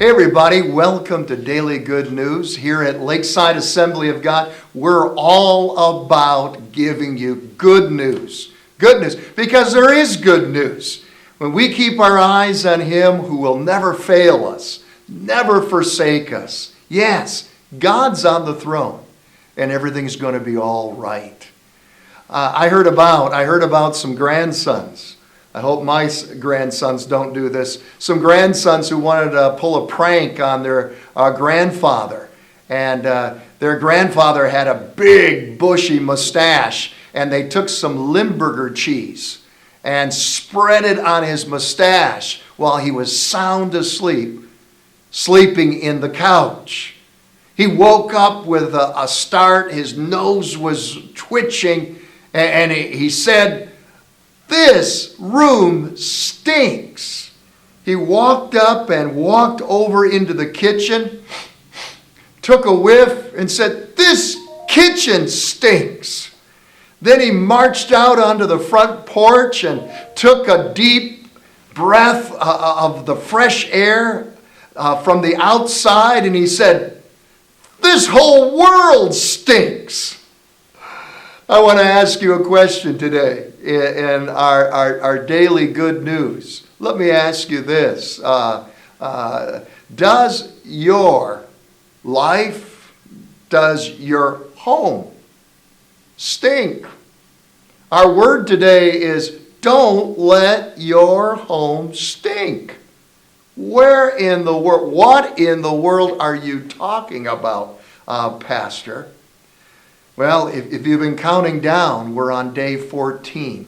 Hey everybody, welcome to Daily Good News here at Lakeside Assembly of God. We're all about giving you good news. Good news, because there is good news. When we keep our eyes on Him who will never fail us, never forsake us. Yes, God's on the throne and everything's going to be all right. I heard about some grandsons. I hope my grandsons don't do this. Some grandsons who wanted to pull a prank on their grandfather. And their grandfather had a big bushy mustache. And they took some Limburger cheese and spread it on his mustache while he was sound asleep, sleeping in the couch. He woke up with a start. His nose was twitching. And he said, "This room stinks." He walked up and walked over into the kitchen, took a whiff and said, "This kitchen stinks." Then he marched out onto the front porch and took a deep breath of the fresh air from the outside, and he said, "This whole world stinks." I want to ask you a question today in our daily good news. Let me ask you this. Does your life, does your home stink? Our word today is, don't let your home stink. Where in the world, what in the world are you talking about, Pastor? Well, if you've been counting down, we're on day 14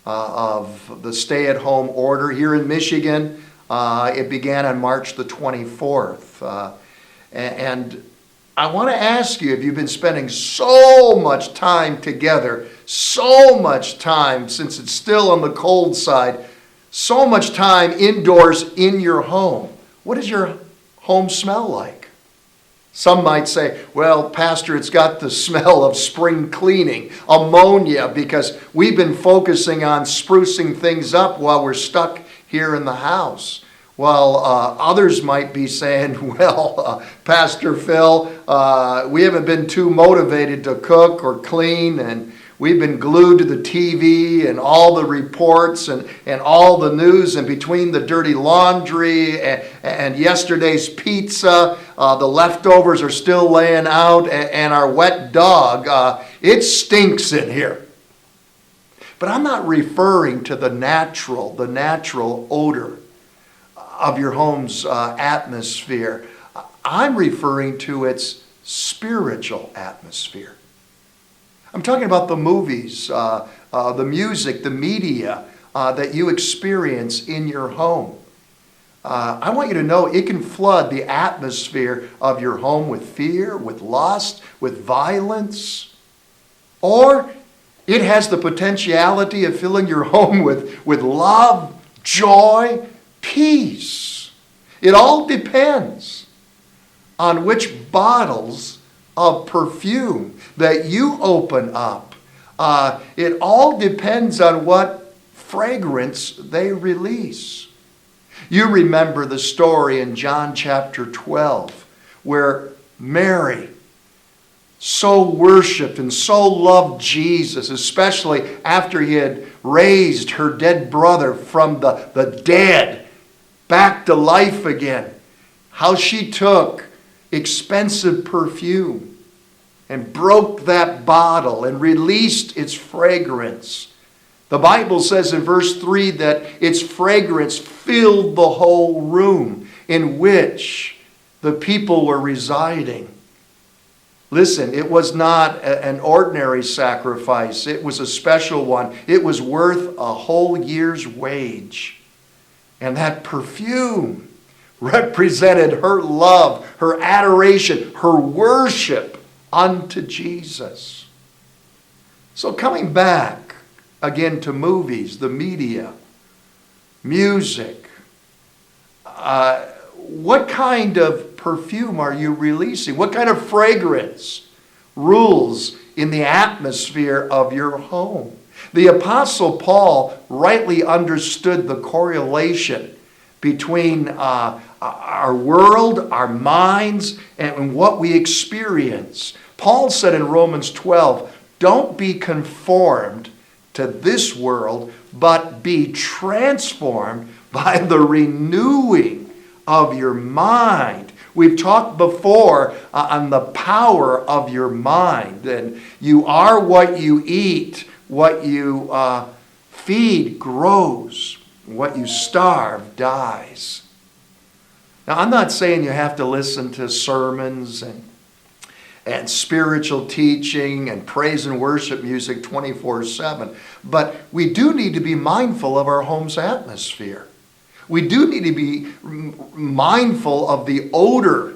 of the stay-at-home order here in Michigan. It began on March the 24th. And I want to ask you, if you've been spending so much time together, so much time, since it's still on the cold side, so much time indoors in your home, what does your home smell like? Some might say, "Well, Pastor, it's got the smell of spring cleaning, ammonia, because we've been focusing on sprucing things up while we're stuck here in the house." While others might be saying, "Well, Pastor Phil, we haven't been too motivated to cook or clean, and we've been glued to the TV and all the reports and all the news, and between the dirty laundry and yesterday's pizza, the leftovers are still laying out, and our wet dog, it stinks in here." But I'm not referring to the natural odor of your home's atmosphere. I'm referring to its spiritual atmosphere. I'm talking about the movies, the music, the media that you experience in your home. I want you to know it can flood the atmosphere of your home with fear, with lust, with violence. Or it has the potentiality of filling your home with love, joy, peace. It all depends on which bottles of perfume that you open up. It all depends on what fragrance they release. You remember the story in John chapter 12 where Mary so worshiped and so loved Jesus, especially after he had raised her dead brother from the dead back to life again. How she took expensive perfume and broke that bottle and released its fragrance. The Bible says in verse 3 that its fragrance filled the whole room in which the people were residing. Listen, it was not an ordinary sacrifice. It was a special one. It was worth a whole year's wage. And that perfume represented her love, her adoration, her worship unto Jesus. So coming back again to movies, the media, music, what kind of perfume are you releasing? What kind of fragrance rules in the atmosphere of your home? The Apostle Paul rightly understood the correlation between our world, our minds, and what we experience. Paul said in Romans 12, don't be conformed to this world, but be transformed by the renewing of your mind. We've talked before on the power of your mind. And you are what you eat. What you feed grows. What you starve dies. Now, I'm not saying you have to listen to sermons and spiritual teaching and praise and worship music 24/7. But we do need to be mindful of our home's atmosphere. We do need to be mindful of the odor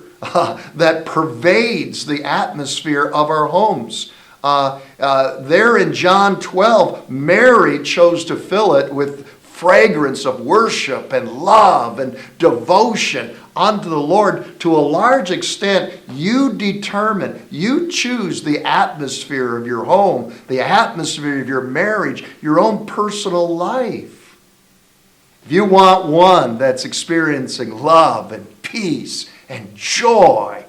that pervades the atmosphere of our homes. There in John 12, Mary chose to fill it with fragrance of worship and love and devotion unto the Lord. To a large extent, you determine, you choose the atmosphere of your home, the atmosphere of your marriage, your own personal life. If you want one that's experiencing love and peace and joy,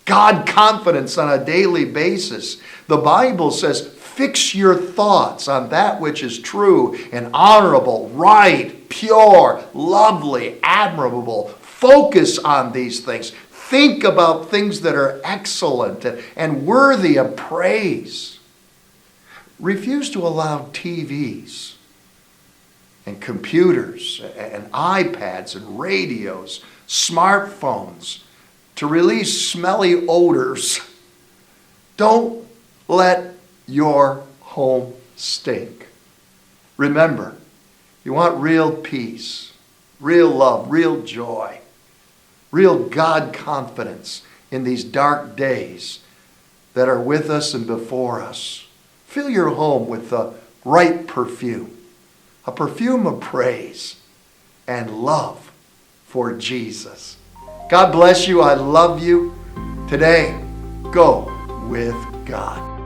God confidence on a daily basis, the Bible says, fix your thoughts on that which is true and honorable, right, pure, lovely, admirable. Focus on these things. Think about things that are excellent and worthy of praise. Refuse to allow TVs and computers and iPads and radios, smartphones to release smelly odors. Don't let your home stink. Remember, you want real peace, real love, real joy, real God confidence in these dark days that are with us and before us. Fill your home with the right perfume, a perfume of praise and love for Jesus. God bless you. I love you. Today, go with God.